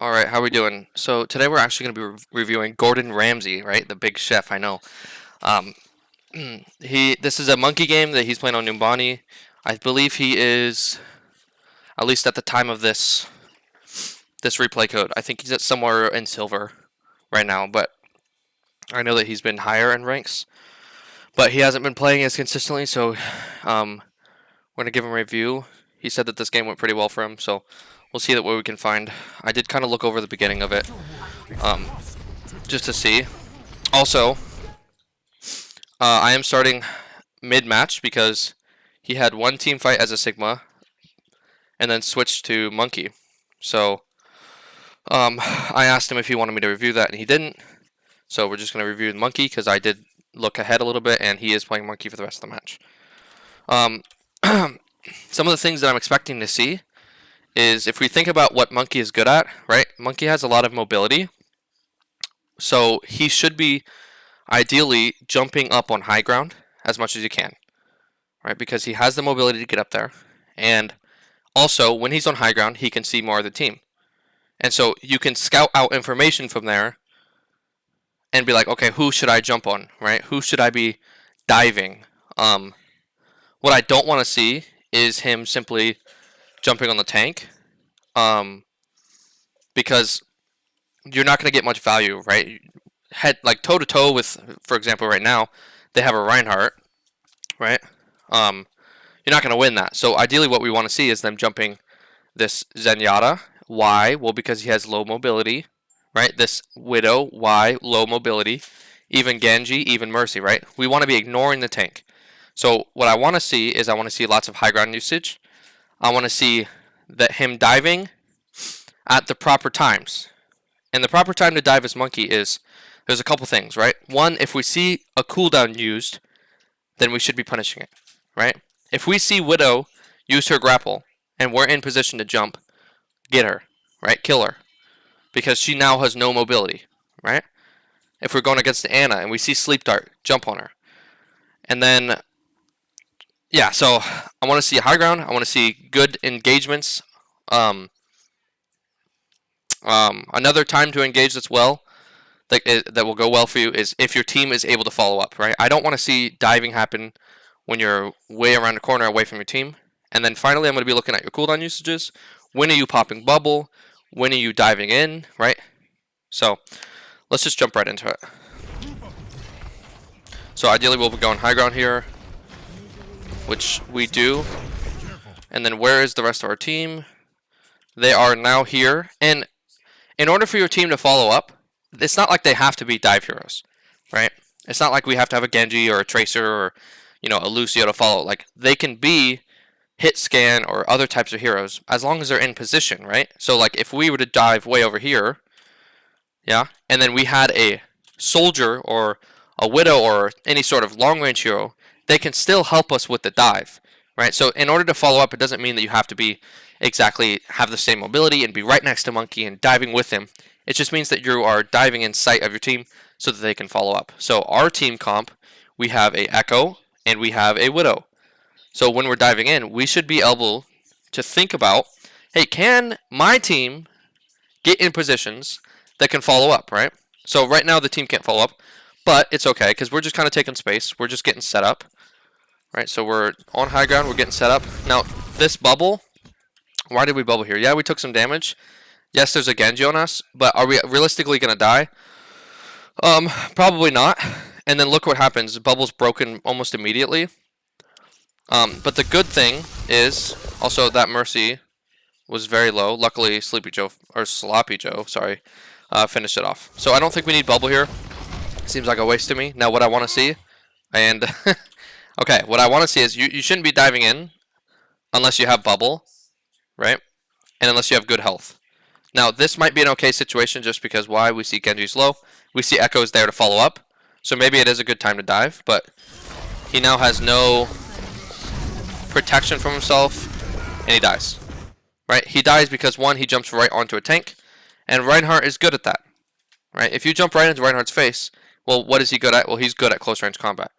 Alright, how we doing? So today we're actually going to be reviewing Gordon Ramsay, right? The big chef, I know. Um, this is a monkey game that he's playing on Numbani. I believe he is, at least at the time of this replay code, I think he's at somewhere in silver right now, but I know that he's been higher in ranks, but he hasn't been playing as consistently, so we're going to give him a review. He said that this game went pretty well for him, so we'll see what we can find. I did kind of look over the beginning of it, just to see. Also, I am starting mid-match because he had one team fight as a Sigma and then switched to Monkey. So I asked him if he wanted me to review that, and he didn't. So we're just going to review the Monkey because I did look ahead a little bit, and he is playing Monkey for the rest of the match. Some of the things that I'm expecting to see is if we think about what Monkey is good at, right? Monkey has a lot of mobility. So he should be ideally jumping up on high ground as much as he can, right? Because he has the mobility to get up there. And also, when he's on high ground, he can see more of the team. And so you can scout out information from there and be like, okay, who should I jump on, right? Who should I be diving? What I don't want to see is him simply jumping on the tank, because you're not going to get much value, right? Head like toe to toe with, for example, right now they have a Reinhardt, right? You're not going to win that. So ideally, what we want to see is them jumping this Zenyatta. Why? Well, because he has low mobility, right? This Widow. Why? Low mobility. Even Genji, even Mercy, right? We want to be ignoring the tank. So what I want to see is I want to see lots of high ground usage. I want to see that him diving at the proper times. And the proper time to dive as Monkey is, there's a couple things, right? One, if we see a cooldown used, then we should be punishing it, right? If we see Widow use her grapple and we're in position to jump, get her, right? Kill her. Because she now has no mobility, right? If we're going against the Ana and we see Sleep Dart, jump on her. And then, yeah, so I want to see high ground. I want to see good engagements. Another time to engage that's well, that will go well for you is if your team is able to follow up, right? I don't want to see diving happen when you're way around the corner away from your team. And then finally, I'm going to be looking at your cooldown usages. When are you popping bubble? When are you diving in, right? So let's just jump right into it. So ideally, we'll be going high ground here, which we do. And then where is the rest of our team? They are now here. And in order for your team to follow up, it's not like they have to be dive heroes, right? It's not like we have to have a Genji or a Tracer or, a Lucio to follow. Like, they can be hit scan or other types of heroes as long as they're in position, right? So, like, if we were to dive way over here, yeah, and then we had a soldier or a Widow or any sort of long-range hero, they can still help us with the dive, right? So in order to follow up, it doesn't mean that you have to be exactly have the same mobility and be right next to Monkey and diving with him. It just means that you are diving in sight of your team so that they can follow up. So our team comp, we have a Echo and we have a Widow. So when we're diving in, we should be able to think about, hey, can my team get in positions that can follow up, right? So right now the team can't follow up, but it's okay because we're just kind of taking space. We're just getting set up, right? So we're on high ground. We're getting set up. Now, this bubble, why did we bubble here? Yeah, we took some damage. Yes, there's a Genji on us, but are we realistically going to die? Probably not. And then look what happens. The bubble's broken almost immediately. But the good thing is also that Mercy was very low. Luckily, Sloppy Joe, sorry, finished it off. So I don't think we need bubble here. Seems like a waste to me. Now what I want to see, and okay, what I want to see is you shouldn't be diving in unless you have bubble, right? And unless you have good health. Now this might be an okay situation just because why? We see Genji's low. We see Echo's there to follow up. So maybe it is a good time to dive, but he now has no protection from himself, and he dies. Right? He dies because, one, he jumps right onto a tank, and Reinhardt is good at that. Right? If you jump right into Reinhardt's face, well, what is he good at? Well, he's good at close range combat.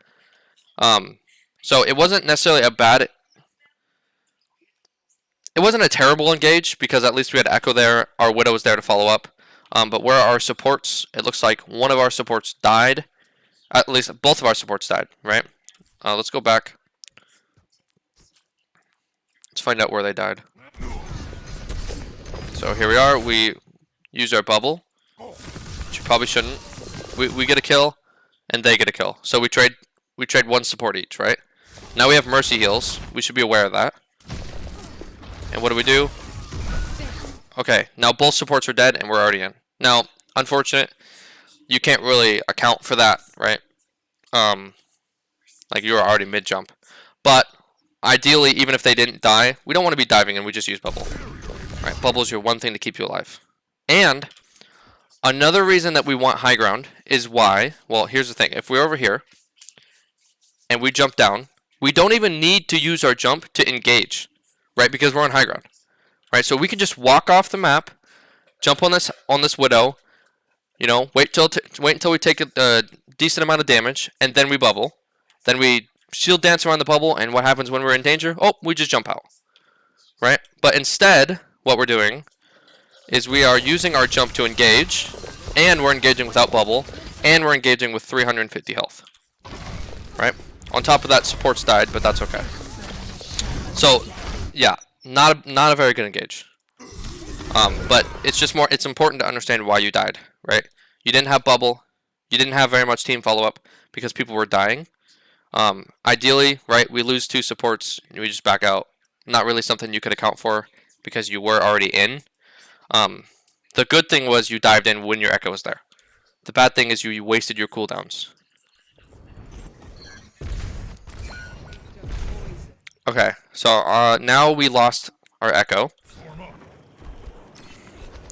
So it wasn't necessarily a bad it wasn't a terrible engage because at least we had Echo there. Our Widow was there to follow up. But where are our supports? It looks like one of our supports died. At least both of our supports died, right? Let's go back. Let's find out where they died. So here we are. We use our bubble, which you probably shouldn't. We get a kill, and they get a kill. So we trade one support each, right? Now we have mercy heals. We should be aware of that. And what do? Okay, now both supports are dead, and we're already in. Now, unfortunate, you can't really account for that, right? Like you were already mid-jump. But ideally, even if they didn't die, we don't want to be diving, and we just use bubble. Right, bubble is your one thing to keep you alive. And another reason that we want high ground is why, well, here's the thing. If we're over here, and we jump down, we don't even need to use our jump to engage, right? Because we're on high ground, right? So we can just walk off the map, jump on this Widow, you know, wait until we take a decent amount of damage, and then we bubble. Then we shield dance around the bubble, and what happens when we're in danger? Oh, we just jump out, right? But instead, what we're doing is we are using our jump to engage, and we're engaging without bubble, and we're engaging with 350 health, right? On top of that, supports died, but that's okay. So, yeah, not a very good engage. But it's important to understand why you died, right? You didn't have bubble, you didn't have very much team follow-up because people were dying. Ideally, right, we lose 2 supports, and we just back out. Not really something you could account for because you were already in. The good thing was you dived in when your Echo was there. The bad thing is you wasted your cooldowns. Okay, so now we lost our Echo.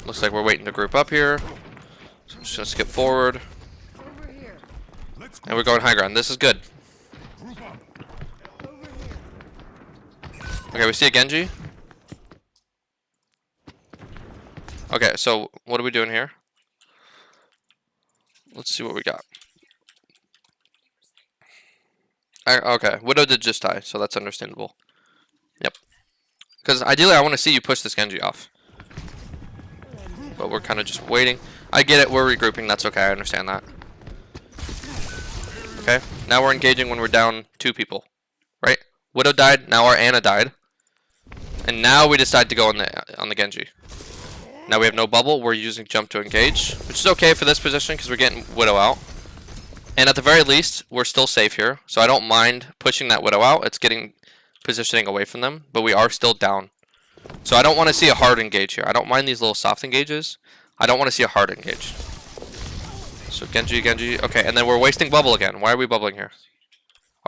Looks like we're waiting to group up here. So I'm just gonna skip forward. And we're going high ground. This is good. Okay, we see a Genji. Okay, so what are we doing here? Let's see what we got. Okay, Widow did just die, so that's understandable. Yep. Because ideally I want to see you push this Genji off. But we're kind of just waiting. I get it, we're regrouping, that's okay, I understand that. Okay, now we're engaging when we're down 2 people. Right? Widow died, now our Ana died. And now we decide to go on the Genji. Now we have no bubble, we're using jump to engage. Which is okay for this position because we're getting Widow out. And at the very least, we're still safe here. So I don't mind pushing that Widow out. It's getting positioning away from them. But we are still down. So I don't want to see a hard engage here. I don't mind these little soft engages. I don't want to see a hard engage. So Genji. Okay, and then we're wasting bubble again. Why are we bubbling here?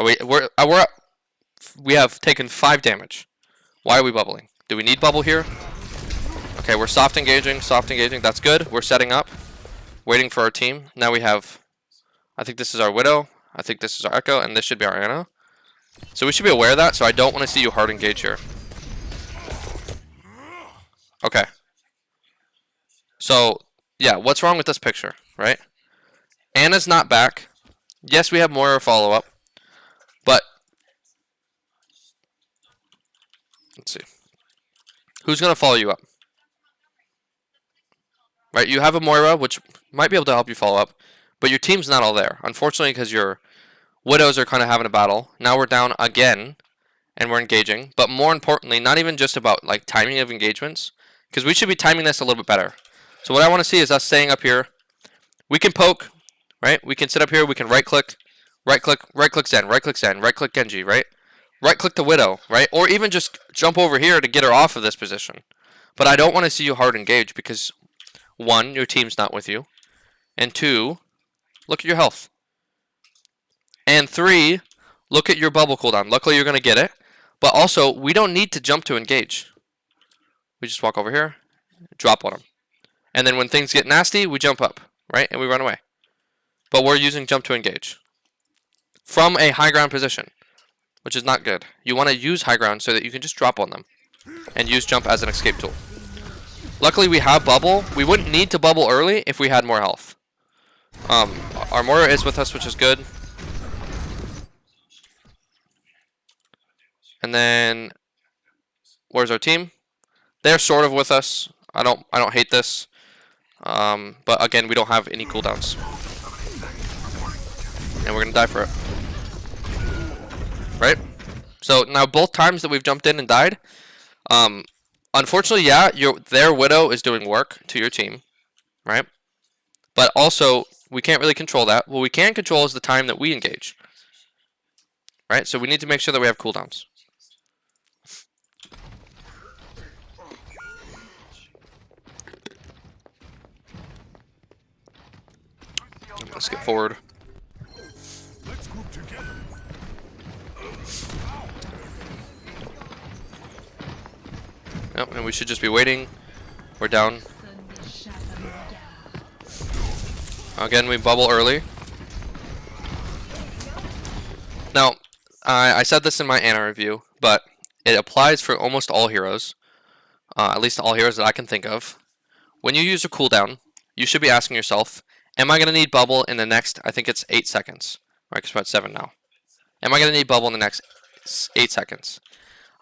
We have taken 5 damage. Why are we bubbling? Do we need bubble here? Okay, we're soft engaging. That's good. We're setting up. Waiting for our team. Now we have... I think this is our Widow. I think this is our Echo, and this should be our Ana. So we should be aware of that, so I don't want to see you hard engage here. Okay. So, yeah, what's wrong with this picture, right? Ana's not back. Yes, we have Moira follow-up, but... Let's see. Who's going to follow you up? Right, you have a Moira, which might be able to help you follow up. But your team's not all there, unfortunately, because your Widows are kind of having a battle. Now we're down again, and we're engaging. But more importantly, not even just about like timing of engagements, because we should be timing this a little bit better. So what I want to see is us staying up here. We can poke, right? We can sit up here. We can right-click Zen, right-click Genji, right? Right-click the Widow, right? Or even just jump over here to get her off of this position. But I don't want to see you hard engage because, 1, your team's not with you, and 2, look at your health. And 3, look at your bubble cooldown. Luckily, you're going to get it. But also, we don't need to jump to engage. We just walk over here, drop on them. And then when things get nasty, we jump up, right? And we run away. But we're using jump to engage. From a high ground position, which is not good. You want to use high ground so that you can just drop on them. And use jump as an escape tool. Luckily, we have bubble. We wouldn't need to bubble early if we had more health. Our Moira is with us, which is good. And then, where's our team? They're sort of with us. I don't hate this. But again, we don't have any cooldowns. And we're gonna die for it. Right? So now both times that we've jumped in and died, unfortunately, yeah, their Widow is doing work to your team, right? But also, we can't really control that. What we can control is the time that we engage. Right? So we need to make sure that we have cooldowns. Let's get forward. Yep, and we should just be waiting. We're down. Again, we bubble early. Now, I said this in my Ana review, but it applies for almost all heroes. At least all heroes that I can think of. When you use a cooldown, you should be asking yourself, am I going to need bubble in the next, I think it's 8 seconds. Right, because we're at 7 now. Am I going to need bubble in the next 8 seconds?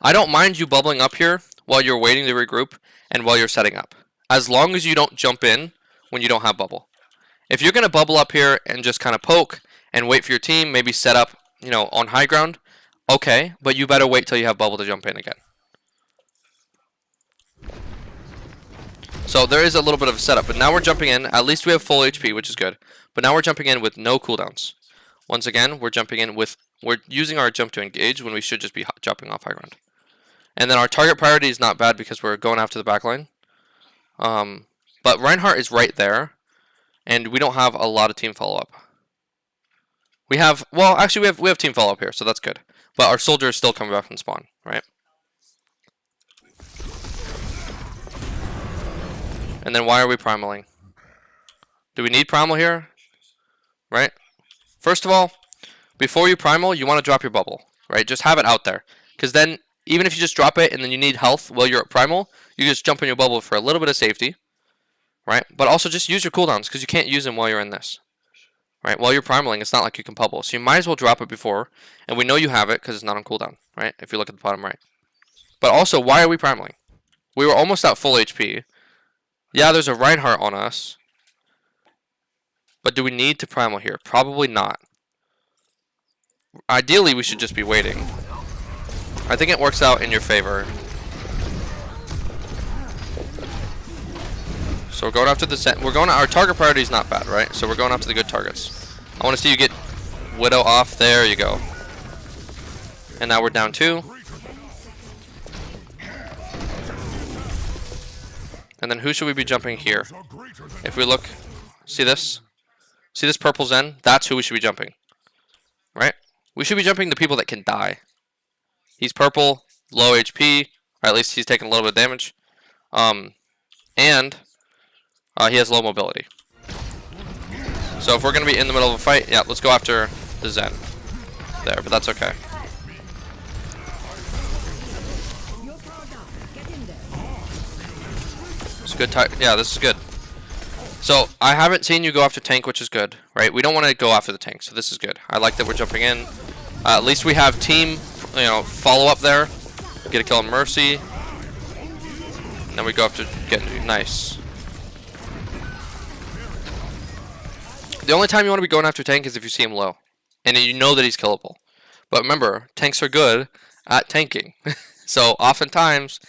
I don't mind you bubbling up here while you're waiting to regroup and while you're setting up. As long as you don't jump in when you don't have bubble. If you're going to bubble up here and just kind of poke and wait for your team, maybe set up, you know, on high ground, okay, but you better wait till you have bubble to jump in again. So there is a little bit of a setup, but now we're jumping in. At least we have full HP, which is good. But now we're jumping in with no cooldowns. Once again, we're jumping in with, we're using our jump to engage when we should just be jumping off high ground. And then our target priority is not bad because we're going after the backline. But Reinhardt is right there, and we don't have a lot of team follow-up. We have, well, actually we have team follow-up here, so that's good. But our soldier is still coming back from spawn, right? And then why are we primaling? Do we need primal here? Right? First of all, before you primal, you want to drop your bubble, right? Just have it out there. Because then, even if you just drop it and then you need health while you're at primal, you just jump in your bubble for a little bit of safety, right? But also just use your cooldowns, because you can't use them while you're in this. Right? While you're primaling, it's not like you can bubble. So you might as well drop it before, and we know you have it because it's not on cooldown, right? If you look at the bottom right. But also, why are we primaling? We were almost at full HP. Yeah, there's a Reinhardt on us. But do we need to primal here? Probably not. Ideally, we should just be waiting. I think it works out in your favor. So we're going after the our target priority is not bad, right? So we're going after the good targets. I want to see you get Widow off. There you go. And now we're down 2. And then who should we be jumping here? If we look, see this? See this purple Zen? That's who we should be jumping. Right? We should be jumping the people that can die. He's purple, low HP, or at least he's taking a little bit of damage. And he has low mobility. So if we're going to be in the middle of a fight, yeah, let's go after the Zen. There, but that's okay. It's a good time. Yeah, this is good. So I haven't seen you go after tank, which is good, right? We don't want to go after the tank, so this is good. I like that we're jumping in. At least we have team, you know, follow up there. Get a kill on Mercy. And then we go after Genji. Nice. The only time you want to be going after tank is if you see him low, and you know that he's killable. But remember, tanks are good at tanking. So oftentimes,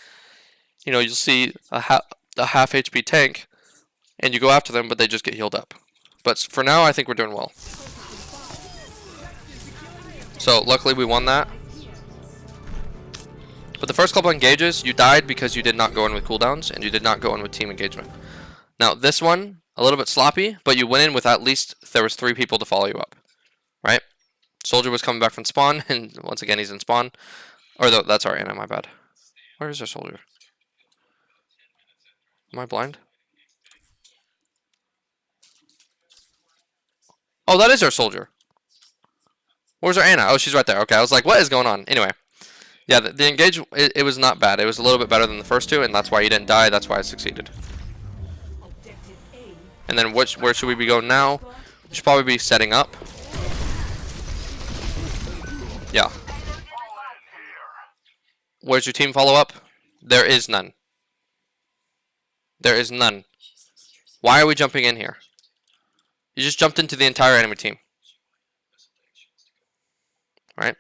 you know, you'll see a half HP tank, and you go after them, but they just get healed up. But for now, I think we're doing well. So luckily we won that. But the first couple engages, you died because you did not go in with cooldowns, and you did not go in with team engagement. Now this one, a little bit sloppy, but you went in with at least there was 3 people to follow you up, right? Soldier was coming back from spawn, and once again he's in spawn. Or that's our Ana, my bad. Where is our soldier? Am I blind? Oh, that is our soldier. Where's our Ana? Oh, she's right there. Okay, I was like, what is going on? Anyway, yeah, the engage, it was not bad. It was a little bit better than the first 2, and that's why you didn't die. That's why I succeeded. And then where should we be going now? We should probably be setting up. Yeah. Where's your team follow up? There is none. There is none. Why are we jumping in here? You just jumped into the entire enemy team. Right?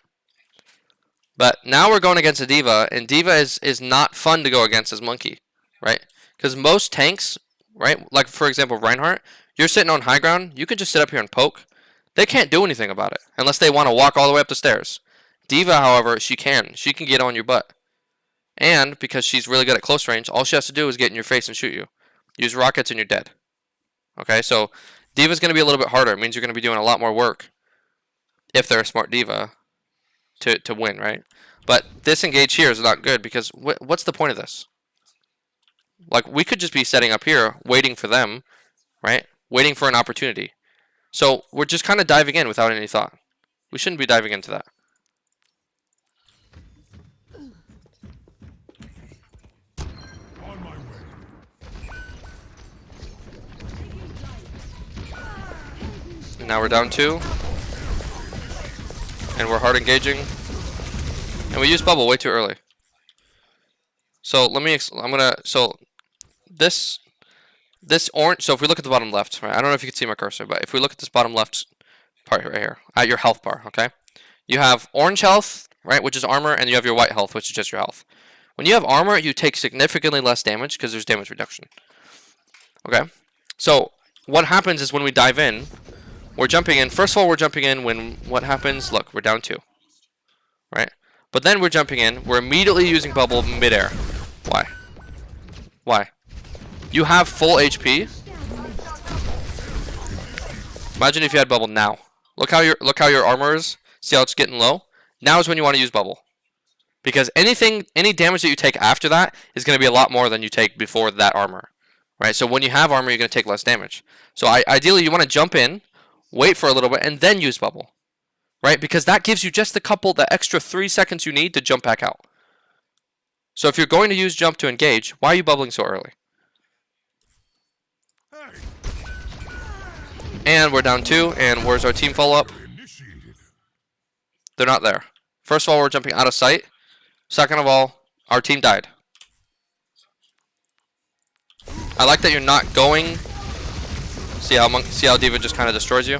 But now we're going against a D.Va, and D.Va is not fun to go against as Monkey. Right? Because most tanks, right, like for example Reinhardt, you're sitting on high ground, you can just sit up here and poke. They can't do anything about it, unless they want to walk all the way up the stairs. D.Va, however, she can. She can get on your butt. And because she's really good at close range, all she has to do is get in your face and shoot you. Use rockets and you're dead. Okay, so D.Va's going to be a little bit harder. It means you're going to be doing a lot more work if they're a smart D.Va to win, right? But this engage here is not good because what's the point of this? Like, we could just be setting up here, waiting for them, right? Waiting for an opportunity. So we're just kind of diving in without any thought. We shouldn't be diving into that. And now we're down 2. And we're hard engaging. And we used bubble way too early. So let me, so this orange, so if we look at the bottom left, right, I don't know if you can see my cursor, but if we look at this bottom left part right here, at your health bar, okay? You have orange health, right, which is armor, and you have your white health, which is just your health. When you have armor, you take significantly less damage because there's damage reduction. Okay? So what happens is when we dive in, we're jumping in. First of all, we're jumping in when what happens? Look, we're down 2. Right? But then we're jumping in. We're immediately using bubble midair. Why? Why? You have full HP. Imagine if you had bubble now. Look how your armor is. See how it's getting low? Now is when you want to use bubble. Because any damage that you take after that is going to be a lot more than you take before that armor. Right? So when you have armor, you're going to take less damage. So ideally, you want to jump in, wait for a little bit, and then use bubble. Right? Because that gives you just the extra 3 seconds you need to jump back out. So if you're going to use jump to engage, why are you bubbling so early? And we're down 2, and where's our team follow-up? They're not there. First of all, we're jumping out of sight. Second of all, our team died. I like that you're not going. See how D.Va just kind of destroys you?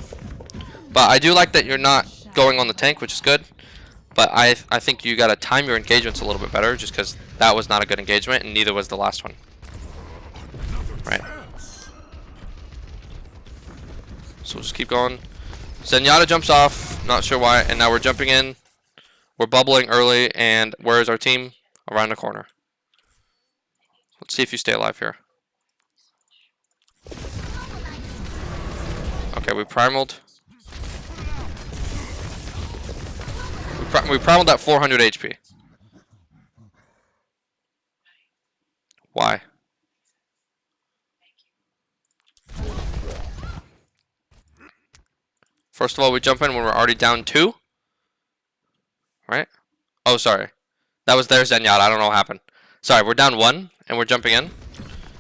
But I do like that you're not going on the tank, which is good. But I think you got to time your engagements a little bit better, just because that was not a good engagement, and neither was the last one. Right. So we'll just keep going. Zenyatta jumps off, not sure why, and now we're jumping in. We're bubbling early, and where is our team? Around the corner. Let's see if you stay alive here. Okay, we primaled. We primaled at 400 HP. Why? First of all, we jump in when we're already down 2. Right? Oh, sorry. That was their Zenyatta. I don't know what happened. Sorry, we're down 1, and we're jumping in.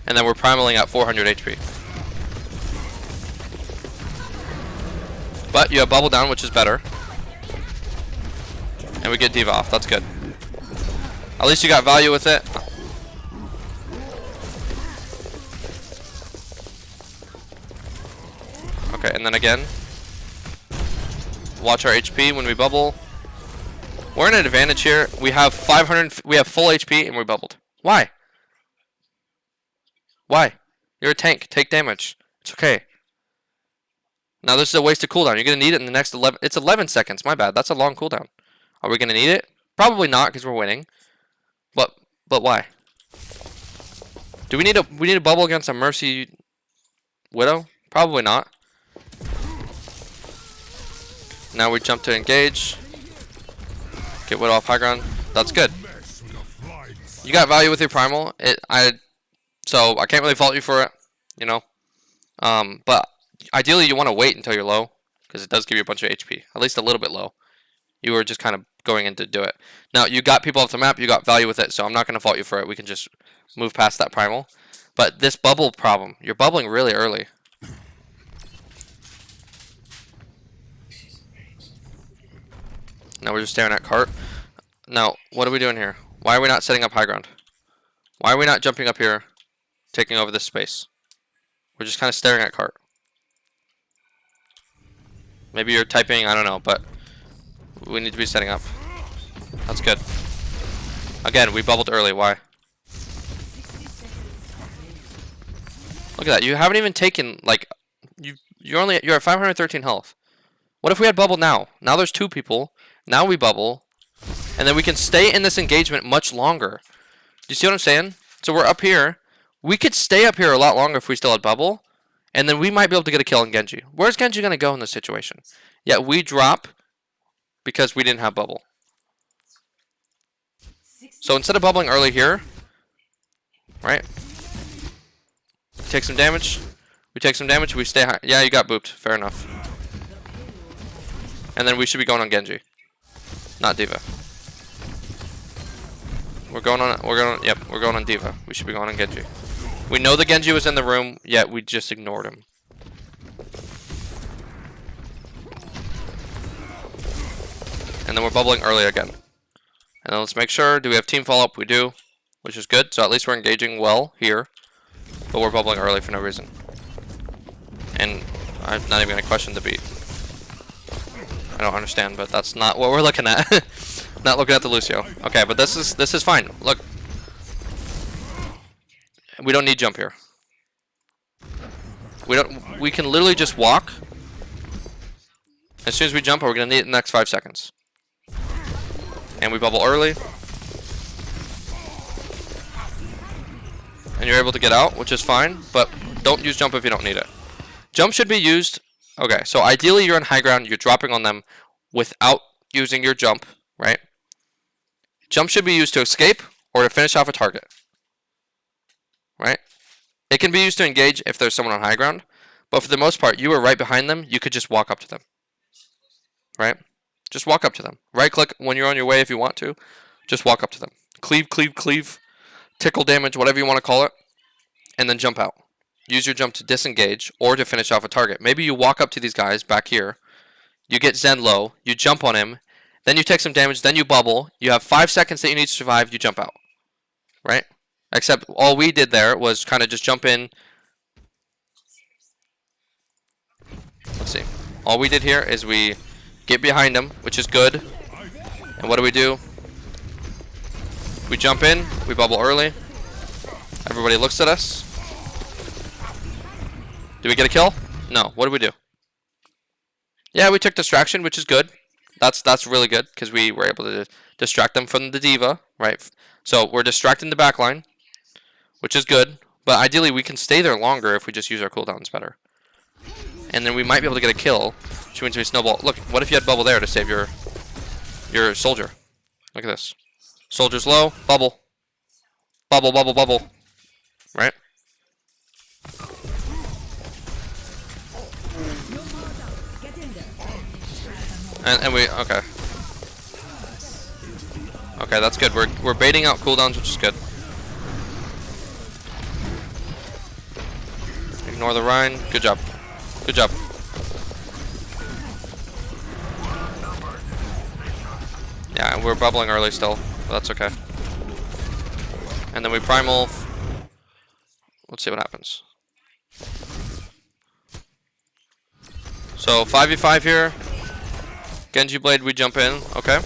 And then we're primaling at 400 HP. But you have bubble down, which is better. And we get D.Va off. That's good. At least you got value with it. Okay, and then again. Watch our HP when we bubble. We're in an advantage here. We have 500. We have full HP and we bubbled. Why? Why? You're a tank. Take damage. It's okay. Now this is a wasted cooldown. You're gonna need it in the next 11. It's 11 seconds. My bad. That's a long cooldown. Are we gonna need it? Probably not, because we're winning. But why? Do we need a bubble against a Mercy Widow? Probably not. Now we jump to engage. Get Widow off high ground. That's good. You got value with your primal. So I can't really fault you for it, you know. But ideally you want to wait until you're low, because it does give you a bunch of HP, at least a little bit low. You were just kind of going in to do it. Now you got people off the map. You got value with it, so I'm not going to fault you for it. We can just move past that primal. But this bubble problem, you're bubbling really early. Now we're just staring at cart. Now, what are we doing here? Why are we not setting up high ground? Why are we not jumping up here taking over this space. We're just kind of staring at cart. Maybe you're typing, I don't know, but we need to be setting up. That's good. Again, we bubbled early. Why? Look at that. You haven't even taken, like, you're at 513 health. What if we had bubble now? Now there's 2 people. Now we bubble. And then we can stay in this engagement much longer. Do you see what I'm saying? So we're up here. We could stay up here a lot longer if we still had bubble. And then we might be able to get a kill on Genji. Where's Genji going to go in this situation? Yeah, we drop because we didn't have bubble. So instead of bubbling early here, right? Take some damage. We take some damage. We stay high. Yeah, you got booped. Fair enough. And then we should be going on Genji, not D.Va. We're going on D.Va. We should be going on Genji. We know the Genji was in the room, yet we just ignored him. And then we're bubbling early again. And then let's make sure, do we have team follow-up? We do, which is good. So at least we're engaging well here. But we're bubbling early for no reason. And I'm not even going to question the beat. I don't understand, but that's not what we're looking at. Not looking at the Lucio. Okay, but this is fine. Look. We don't need jump here. We can literally just walk. As soon as we jump, we're going to need it in the next 5 seconds. And we bubble early. And you're able to get out, which is fine, but don't use jump if you don't need it. Jump should be used. Okay, so ideally you're on high ground, you're dropping on them without using your jump, right? Jump should be used to escape or to finish off a target, right? It can be used to engage if there's someone on high ground, but for the most part, you were right behind them, you could just walk up to them, right? Just walk up to them. Right click when you're on your way if you want to, just walk up to them. Cleave, cleave, cleave, tickle damage, whatever you want to call it, and then jump out. Use your jump to disengage or to finish off a target. Maybe you walk up to these guys back here. You get Zen low. You jump on him. Then you take some damage. Then you bubble. You have 5 seconds that you need to survive. You jump out. Right? Except all we did there was kind of just jump in. Let's see. All we did here is we get behind him, which is good. And what do? We jump in. We bubble early. Everybody looks at us. Did we get a kill? No. What did we do? Yeah, we took distraction, which is good. That's really good because we were able to distract them from the D.Va, right? So we're distracting the backline, which is good. But ideally, we can stay there longer if we just use our cooldowns better. And then we might be able to get a kill, which means we snowball. Look, what if you had bubble there to save your soldier? Look at this. Soldier's low, bubble. Bubble, bubble, bubble. Right? And we, okay. Okay, that's good. We're baiting out cooldowns, which is good. Ignore the Rhine. Good job. Good job. Yeah, and we're bubbling early still, but that's okay. And then we primal. Let's see what happens. So 5v5 here. Genji Blade, we jump in. Okay.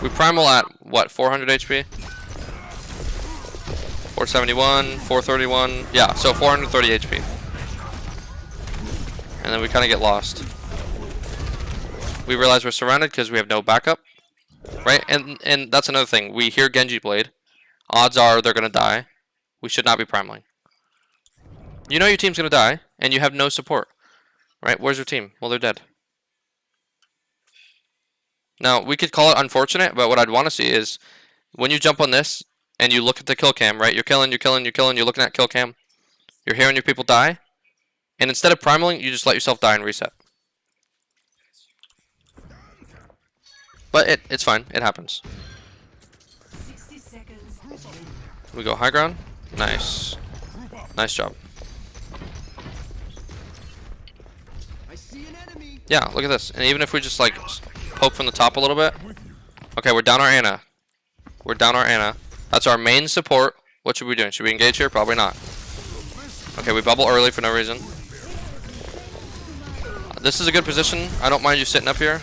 We primal at what? 400 HP? 471, 431. Yeah, so 430 HP. And then we kind of get lost. We realize we're surrounded because we have no backup. Right? And that's another thing. We hear Genji Blade. Odds are they're going to die. We should not be primaling. You know your team's going to die, and you have no support. Right? Where's your team? Well, they're dead. Now, we could call it unfortunate, but what I'd want to see is when you jump on this and you look at the kill cam, right? You're killing, you're looking at kill cam. You're hearing your people die. And instead of primaling, you just let yourself die and reset. But it's fine. It happens. We go high ground. Nice. Nice job. Yeah, look at this. And even if we just like poke from the top a little bit. Okay, we're down our Ana. We're down our Ana. That's our main support. What should we be doing? Should we engage here? Probably not. Okay, we bubble early for no reason. This is a good position. I don't mind you sitting up here.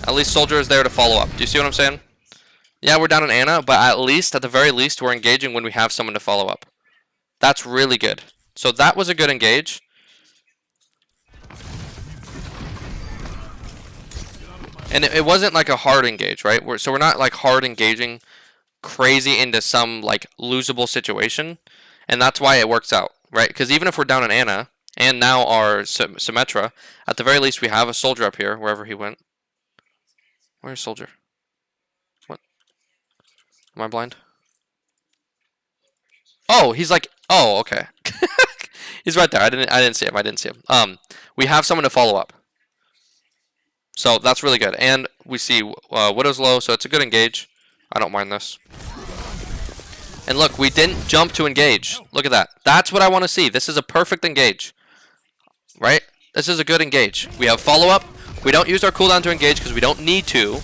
At least Soldier is there to follow up. Do you see what I'm saying? Yeah, we're down in Ana, but at the very least, we're engaging when we have someone to follow up. That's really good. So that was a good engage. And it wasn't like a hard engage, right? So we're not like hard engaging crazy into some like losable situation. And that's why it works out, right? Because even if we're down in Ana, and now our Symmetra, at the very least we have a Soldier up here, wherever he went. Where's Soldier? What? Am I blind? Oh, he's like, oh, okay. He's right there. I didn't see him. We have someone to follow up. So that's really good. And we see Widow's low, so it's a good engage. I don't mind this. And look, we didn't jump to engage. Look at that. That's what I want to see. This is a perfect engage. Right? This is a good engage. We have follow-up. We don't use our cooldown to engage because we don't need to.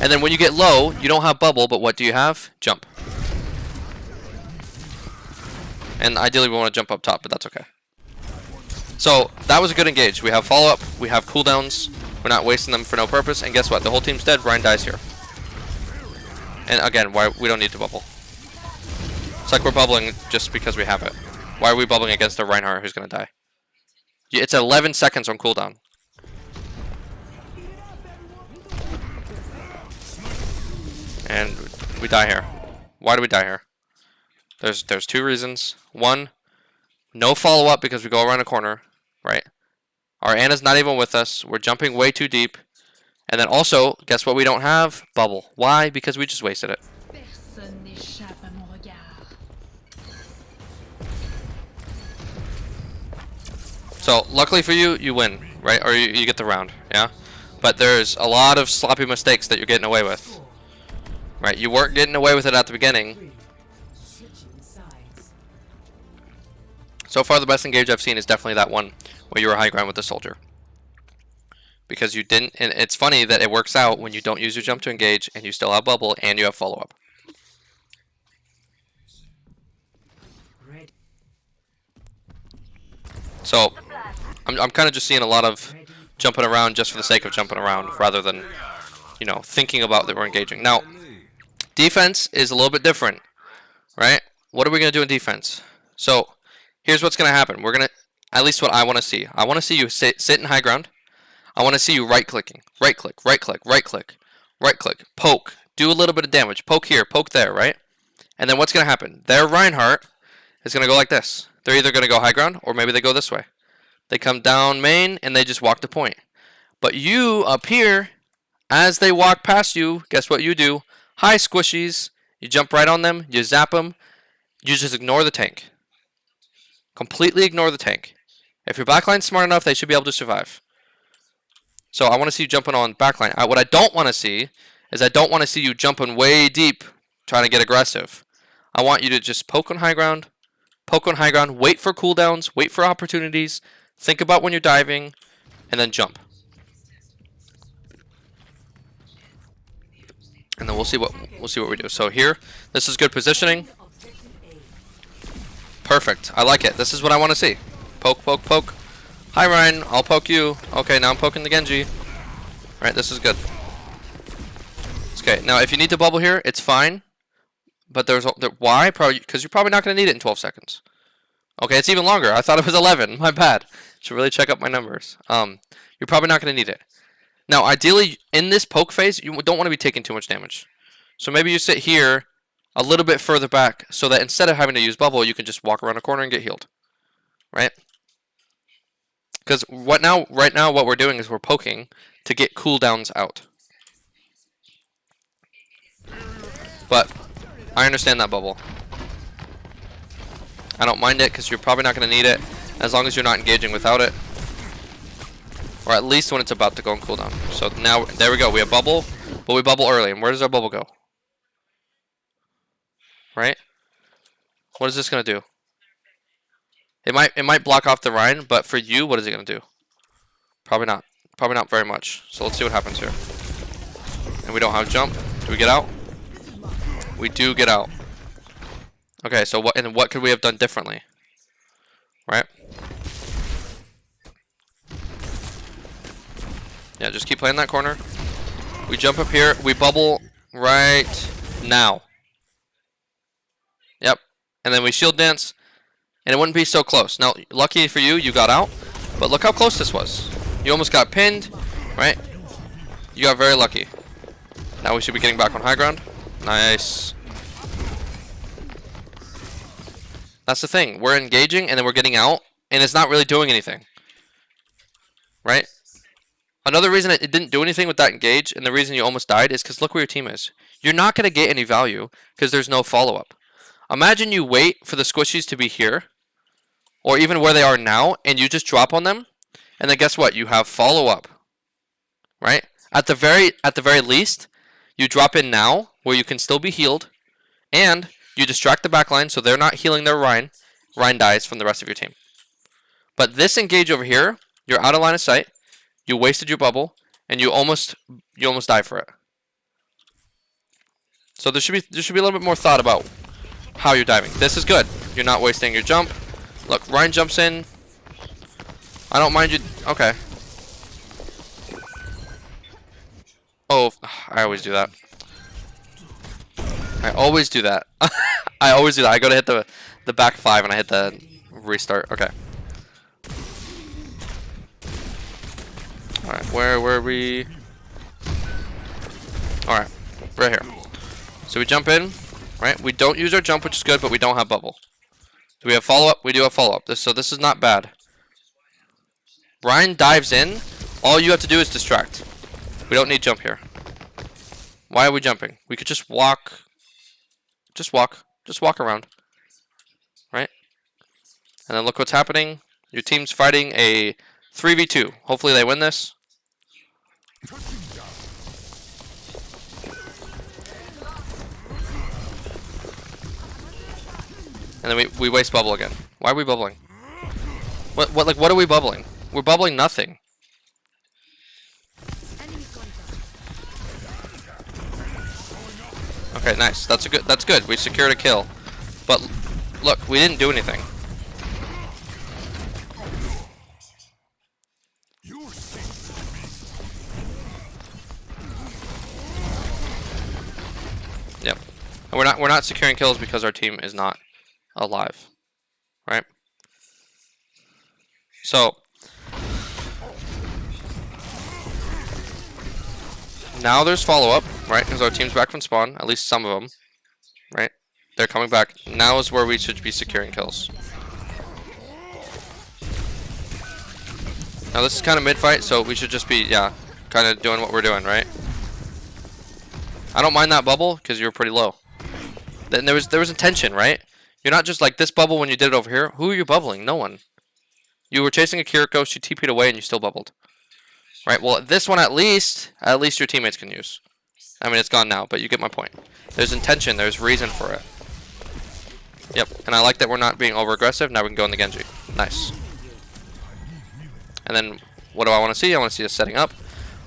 And then when you get low, you don't have bubble, but what do you have? Jump. And ideally we want to jump up top, but that's okay. So that was a good engage. We have follow-up. We have cooldowns. We're not wasting them for no purpose. And guess what? The whole team's dead. Ryan dies here. And again, why we don't need to bubble. It's like we're bubbling just because we have it. Why are we bubbling against a Reinhardt who's going to die? It's 11 seconds on cooldown. And we die here. Why do we die here? There's two reasons. One, no follow-up because we go around a corner, right? Our Ana's not even with us. We're jumping way too deep. And then also, guess what we don't have? Bubble. Why? Because we just wasted it. So, luckily for you, you win, right? Or you get the round, yeah? But there's a lot of sloppy mistakes that you're getting away with. Right? You weren't getting away with it at the beginning. So far, the best engage I've seen is definitely that one where you were high ground with the Soldier. Because you didn't, and it's funny that it works out when you don't use your jump to engage, and you still have bubble, and you have follow-up. So, I'm kind of just seeing a lot of jumping around just for the sake of jumping around, rather than, you know, thinking about that we're engaging. Now, defense is a little bit different, right? What are we going to do in defense? So, here's what's going to happen. We're going to, at least what I want to see. I want to see you sit in high ground. I want to see you right-clicking. Right-click, right-click, right-click, right-click. Poke. Do a little bit of damage. Poke here, poke there, right? And then what's going to happen? Their Reinhardt is going to go like this. They're either going to go high ground, or maybe they go this way. They come down main, and they just walk to point. But you, up here, as they walk past you, guess what you do? Hi, squishies. You jump right on them. You zap them. You just ignore the tank. Completely ignore the tank. If your backline's smart enough, they should be able to survive. So I want to see you jumping on backline. What I don't want to see is I don't want to see you jumping way deep, trying to get aggressive. I want you to just poke on high ground, wait for cooldowns, wait for opportunities, think about when you're diving, and then jump. And then we'll see what we do. So here, this is good positioning. Perfect. I like it. This is what I want to see. Poke, poke, poke. Hi Ryan, I'll poke you. Okay, now I'm poking the Genji. Alright, this is good. Okay, now if you need to bubble here, it's fine. But why? Probably because you're probably not going to need it in 12 seconds. Okay, it's even longer. I thought it was 11. My bad. Should really check up my numbers. You're probably not going to need it. Now, ideally, in this poke phase, you don't want to be taking too much damage. So maybe you sit here a little bit further back so that instead of having to use bubble, you can just walk around a corner and get healed. Right? Because right now what we're doing is we're poking to get cooldowns out. But I understand that bubble. I don't mind it because you're probably not going to need it as long as you're not engaging without it. Or at least when it's about to go on cooldown. So now, there we go. We have bubble, but we bubble early. And where does our bubble go? Right? What is this going to do? It might block off the Rhine, but for you, what is it going to do? Probably not. Probably not very much. So let's see what happens here. we don't have jump. Do we get out? We do get out. Okay, so what could we have done differently? Right? Yeah, just keep playing that corner. We jump up here. We bubble right now. Yep. And then we shield dance. And it wouldn't be so close. Now, lucky for you, you got out. But look how close this was. You almost got pinned. Right? You got very lucky. Now we should be getting back on high ground. Nice. That's the thing. We're engaging and then we're getting out. And it's not really doing anything. Right? Another reason it didn't do anything with that engage, and the reason you almost died, is because look where your team is. You're not going to get any value because there's no follow-up. Imagine you wait for the squishies to be here, or even where they are now, and you just drop on them, and then guess what? You have follow-up, right? At the very least, you drop in now, where you can still be healed, and you distract the backline so they're not healing their Rein. Rein dies from the rest of your team. But this engage over here, you're out of line of sight. You wasted your bubble, and you almost die for it. So there should be a little bit more thought about how you're diving. This is good. You're not wasting your jump. Look, Rein jumps in. I don't mind you. Okay. Oh, I always do that. I always do that. I always do that. I go to hit the back 5 and I hit the restart. Okay. Alright, where were we? Alright, right here. So we jump in, right? We don't use our jump, which is good, but we don't have bubble. Do we have follow-up? We do have follow-up. So this is not bad. Rein dives in. All you have to do is distract. We don't need jump here. Why are we jumping? We could just walk. Just walk. Just walk around. Right? And then look what's happening. Your team's fighting a 3v2. Hopefully they win this. And then we waste bubble again. Why are we bubbling? What are we bubbling? We're bubbling nothing. Okay, nice. That's good. We secured a kill. But look, we didn't do anything. Yep. And we're not securing kills because our team is not alive. Right? So now there's follow-up, right? Because our team's back from spawn, at least some of them, right? They're coming back. Now is where we should be securing kills. Now this is kind of mid-fight, so we should just be, yeah, kind of doing what we're doing, right? I don't mind that bubble because you're pretty low. Then there was intention, right? You're not just like this bubble when you did it over here. Who are you bubbling? No one. You were chasing a Kiriko, she TP'd away, and you still bubbled. Right, well, this one at least your teammates can use. I mean, it's gone now, but you get my point. There's intention, there's reason for it. Yep, and I like that we're not being over-aggressive. Now we can go in the Genji. Nice. And then, what do I want to see? I want to see us setting up.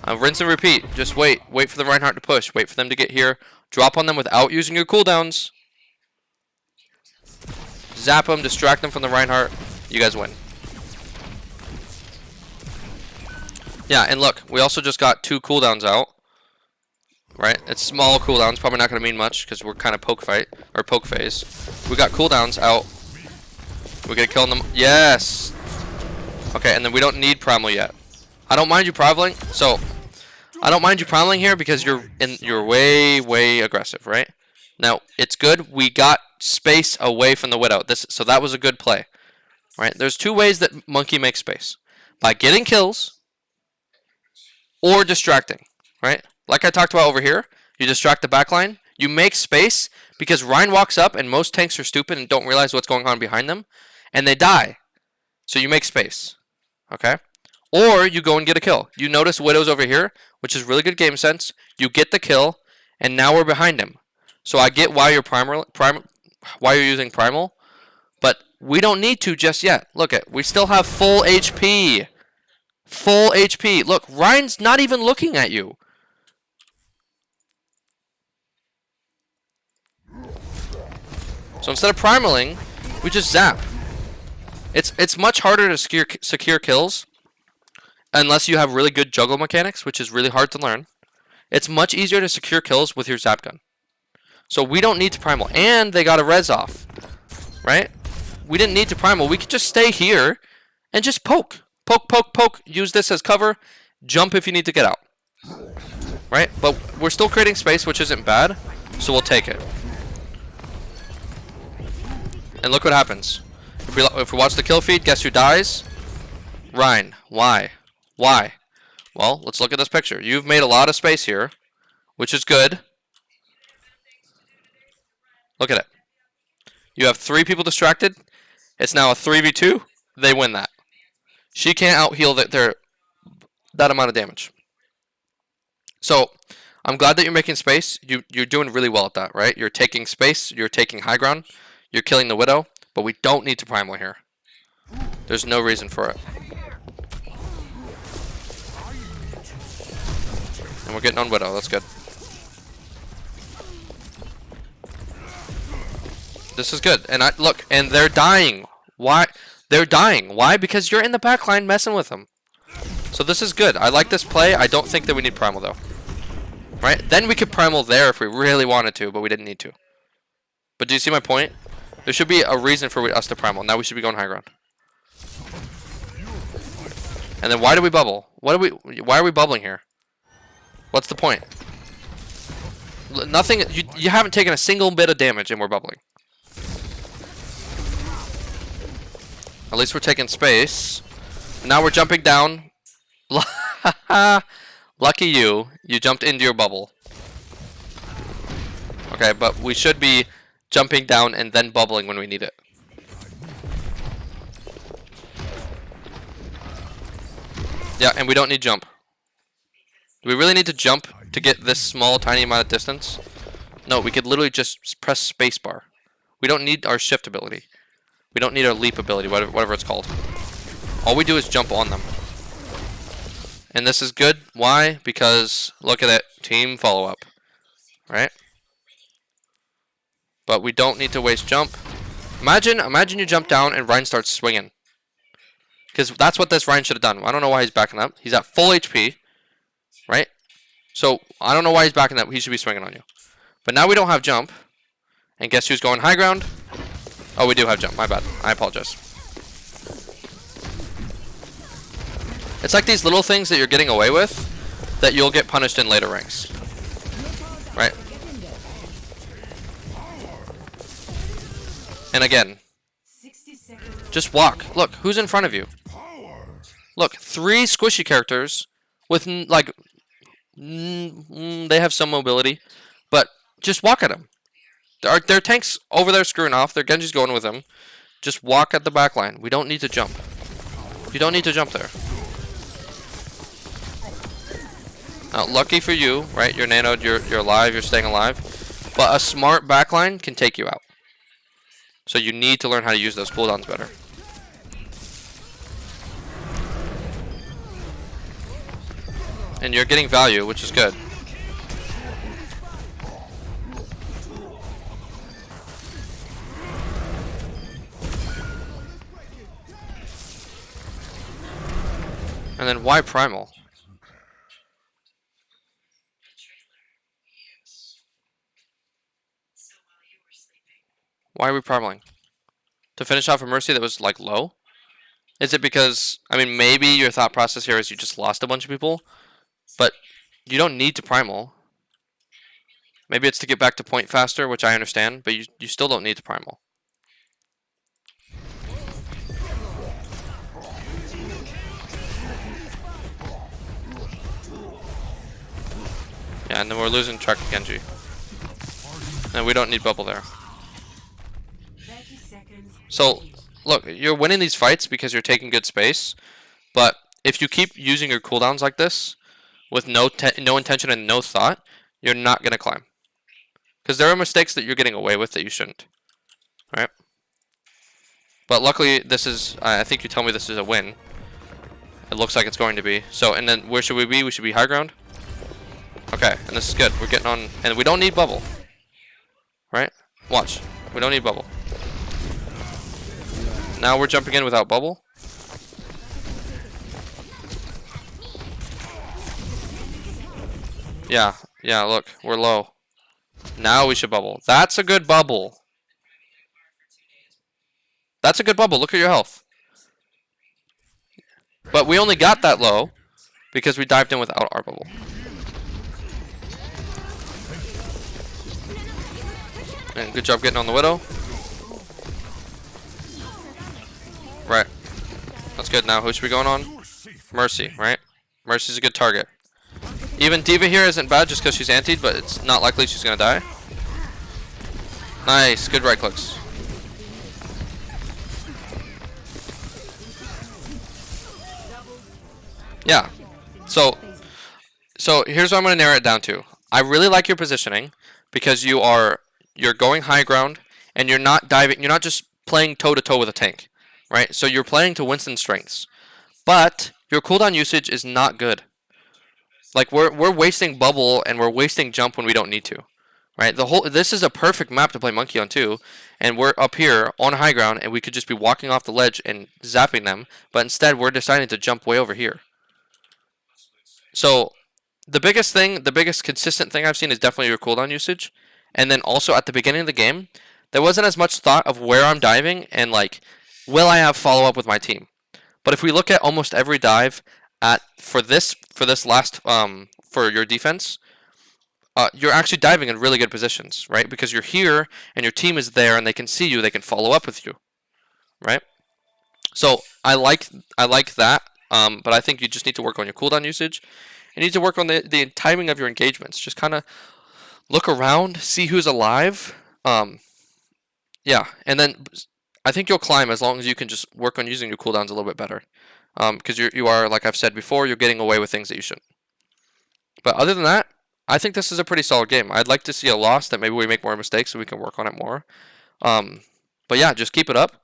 Rinse and repeat. Just wait. Wait for the Reinhardt to push. Wait for them to get here. Drop on them without using your cooldowns. Zap them, distract them from the Reinhardt. You guys win. Yeah, and look, we also just got 2 cooldowns out. Right? It's small cooldowns, probably not going to mean much because we're kind of poke phase. We got cooldowns out. We're going to kill them. Yes! Okay, and then we don't need Primal yet. I don't mind you primaling. So, I don't mind you primaling here because you're way aggressive, right? Now, it's good. We got space away from the Widow. So that was a good play. Right? There's 2 ways that Monkey makes space. By getting kills or distracting, right? Like I talked about over here, you distract the backline, you make space because Rein walks up and most tanks are stupid and don't realize what's going on behind them, and they die. So you make space, okay? Or you go and get a kill. You notice Widow's over here, which is really good game sense. You get the kill, and now we're behind him. So I get why you're why you're using Primal, but we don't need to just yet. Look at, we still have full HP. Full HP. Look, Rein's not even looking at you. So instead of primaling, we just zap. It's much harder to secure kills unless you have really good juggle mechanics, which is really hard to learn. It's much easier to secure kills with your zap gun. So we don't need to primal. And they got a res off. Right? We didn't need to primal. We could just stay here and just poke. Poke, poke, poke. Use this as cover. Jump if you need to get out. Right? But we're still creating space, which isn't bad. So we'll take it. And look what happens. If we watch the kill feed, guess who dies? Rein. Why? Why? Well, let's look at this picture. You've made a lot of space here, which is good. Look at it. You have 3 people distracted. It's now a 3v2. They win that. She can't out-heal that amount of damage. So, I'm glad that you're making space. You're doing really well at that, right? You're taking space. You're taking high ground. You're killing the Widow. But we don't need to primal here. There's no reason for it. And we're getting on Widow. That's good. This is good. And look, and they're dying. Why? They're dying. Why? Because you're in the backline messing with them. So this is good. I like this play. I don't think that we need primal though. Right? Then we could primal there if we really wanted to, but we didn't need to. But do you see my point? There should be a reason for us to primal. Now we should be going high ground. And then why do we bubble? Why are we bubbling here? What's the point? Nothing. You haven't taken a single bit of damage and we're bubbling. At least we're taking space. Now we're jumping down. Lucky you. You jumped into your bubble. Okay, but we should be jumping down and then bubbling when we need it. Yeah, and we don't need jump. Do we really need to jump to get this small, tiny amount of distance? No, we could literally just press spacebar. We don't need our shift ability. We don't need our leap ability, whatever it's called. All we do is jump on them. And this is good. Why? Because, look at it. Team follow-up. Right? But we don't need to waste jump. Imagine you jump down and Rein starts swinging. Because that's what this Rein should have done. I don't know why he's backing up. He's at full HP. Right? So, I don't know why he's backing up. He should be swinging on you. But now we don't have jump. And guess who's going high ground? Oh, we do have jump. My bad. I apologize. It's like these little things that you're getting away with that you'll get punished in later ranks. Right? And again, just walk. Look, who's in front of you? Look, 3 squishy characters with, like, they have some mobility, but just walk at them. Their tank's over there screwing off. Their Genji's going with them. Just walk at the back line. We don't need to jump. You don't need to jump there. Now, lucky for you, right? You're nanoed, you're alive, you're staying alive. But a smart backline can take you out. So you need to learn how to use those cooldowns better. And you're getting value, which is good. And then why primal? Why are we primaling? To finish off a Mercy that was like low? Is it because, I mean, maybe your thought process here is you just lost a bunch of people, but you don't need to primal. Maybe it's to get back to point faster, which I understand, but you still don't need to primal. Yeah, and then we're losing track of Genji. And we don't need bubble there. So, look, you're winning these fights because you're taking good space, but if you keep using your cooldowns like this, with no intention and no thought, you're not going to climb. Because there are mistakes that you're getting away with that you shouldn't. Right? But luckily, this is, I think you tell me this is a win. It looks like it's going to be. So, and then where should we be? We should be high ground. Okay, and this is good. We're getting on, and we don't need bubble. Right? Watch. We don't need bubble. Now we're jumping in without bubble. Yeah, yeah, look, we're low. Now we should bubble. That's a good bubble. That's a good bubble. Look at your health. But we only got that low because we dived in without our bubble. And good job getting on the Widow. Right. That's good. Now who should we going on? Mercy, right? Mercy's a good target. Even D.Va here isn't bad just because she's antied, but it's not likely she's going to die. Nice. Good right clicks. Yeah. So here's what I'm going to narrow it down to. I really like your positioning because you're going high ground and you're not diving. You're not just playing toe to toe with a tank, right? So you're playing to Winston's strengths, but your cooldown usage is not good. Like we're wasting bubble and we're wasting jump when we don't need to, right? This is a perfect map to play monkey on too, and we're up here on high ground and we could just be walking off the ledge and zapping them, but instead we're deciding to jump way over here. So the biggest consistent thing I've seen is definitely your cooldown usage, and then also at the beginning of the game, there wasn't as much thought of where I'm diving and like, will I have follow up with my team? But if we look at almost every dive for this last for your defense, you're actually diving in really good positions, right? Because you're here and your team is there and they can see you, they can follow up with you, right? So I like that, but I think you just need to work on your cooldown usage. You need to work on the timing of your engagements. Just kind of look around, see who's alive. Yeah, and then I think you'll climb as long as you can just work on using your cooldowns a little bit better. Because you are, like I've said before, you're getting away with things that you shouldn't. But other than that, I think this is a pretty solid game. I'd like to see a loss that maybe we make more mistakes so we can work on it more. But yeah, just keep it up.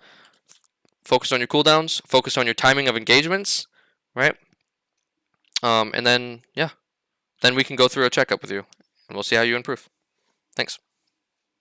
Focus on your cooldowns. Focus on your timing of engagements, right? And then, yeah. Then we can go through a checkup with you, and we'll see how you improve. Thanks.